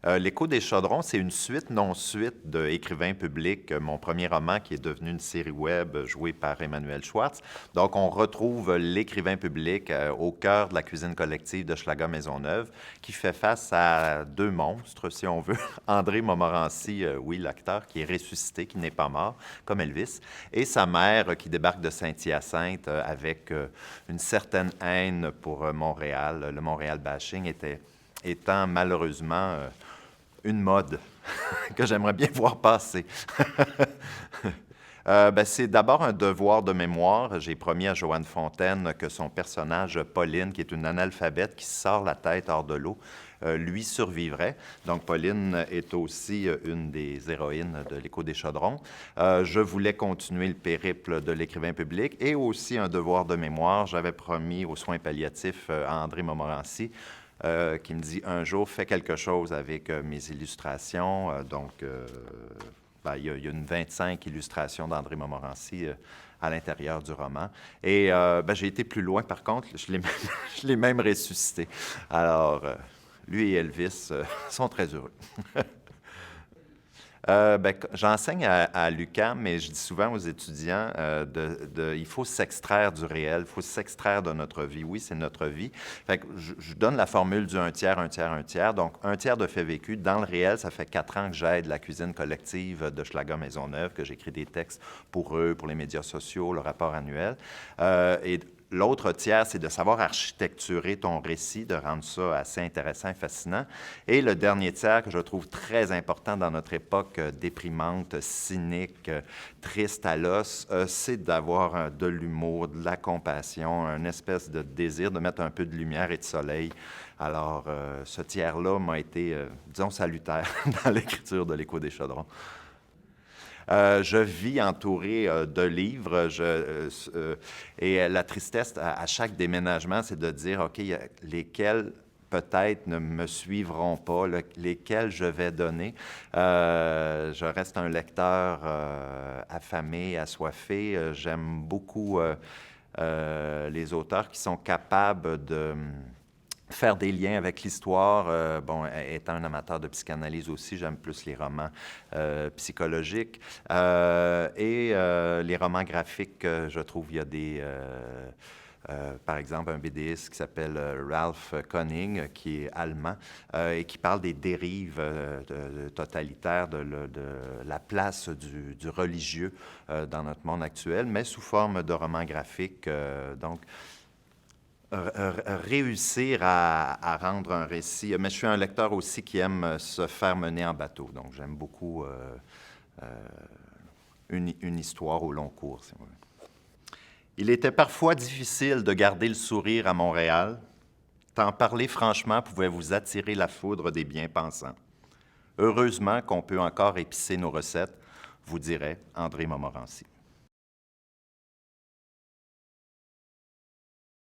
L'Écho des Chaudrons, c'est une suite non-suite de Écrivains publics, mon premier roman qui est devenu une série web jouée par Emmanuel Schwartz. Donc, on retrouve l'Écrivain public au cœur de la cuisine collective de Schlager Maisonneuve, qui fait face à deux monstres, si on veut. André Montmorency, oui, l'acteur, qui est ressuscité, qui n'est pas mort, comme Elvis, et sa mère qui débarque de Saint-Hyacinthe avec une certaine haine pour Montréal. Le Montréal bashing étant malheureusement une mode que j'aimerais bien voir passer. C'est d'abord un devoir de mémoire. J'ai promis à Joanne Fontaine que son personnage, Pauline, qui est une analphabète qui sort la tête hors de l'eau, lui survivrait. Donc, Pauline est aussi une des héroïnes de l'Écho des Chaudrons. Je voulais continuer le périple de l'écrivain public et aussi un devoir de mémoire. J'avais promis aux soins palliatifs à André Montmorency qui me dit un jour, fais quelque chose avec mes illustrations. Il y a une 25 illustrations d'André Montmorency à l'intérieur du roman. Et j'ai été plus loin, par contre, je l'ai même ressuscité. Alors, lui et Elvis sont très heureux. J'enseigne à l'UQAM, mais je dis souvent aux étudiants, il faut s'extraire du réel, il faut s'extraire de notre vie. Oui, c'est notre vie. Fait que je donne la formule du un tiers, un tiers, un tiers. Donc, un tiers de faits vécus. Dans le réel, ça fait 4 ans que j'aide la cuisine collective de Schlager Maisonneuve, que j'écris des textes pour eux, pour les médias sociaux, le rapport annuel. Et l'autre tiers, c'est de savoir architecturer ton récit, de rendre ça assez intéressant et fascinant. Et le dernier tiers, que je trouve très important dans notre époque déprimante, cynique, triste à l'os, c'est d'avoir de l'humour, de la compassion, une espèce de désir de mettre un peu de lumière et de soleil. Alors, ce tiers-là m'a été, disons, salutaire dans l'écriture de l'Écho des Chaudrons. Je vis entouré de livres et la tristesse à chaque déménagement, c'est de dire, OK, lesquels peut-être ne me suivront pas, lesquels je vais donner. Je reste un lecteur affamé, assoiffé. J'aime beaucoup les auteurs qui sont capables de faire des liens avec l'histoire. Étant un amateur de psychanalyse aussi, j'aime plus les romans psychologiques. Les romans graphiques, je trouve, il y a des... par exemple, un BDiste qui s'appelle Ralph Koenig, qui est allemand, et qui parle des dérives totalitaires, de la place du religieux dans notre monde actuel, mais sous forme de romans graphiques. Réussir à rendre un récit. Mais je suis un lecteur aussi qui aime se faire mener en bateau. Donc, j'aime beaucoup une histoire au long cours, si vous voulez. Il était parfois difficile de garder le sourire à Montréal. T'en parler franchement pouvait vous attirer la foudre des bien-pensants. Heureusement qu'on peut encore épicer nos recettes, vous dirait André Montmorency.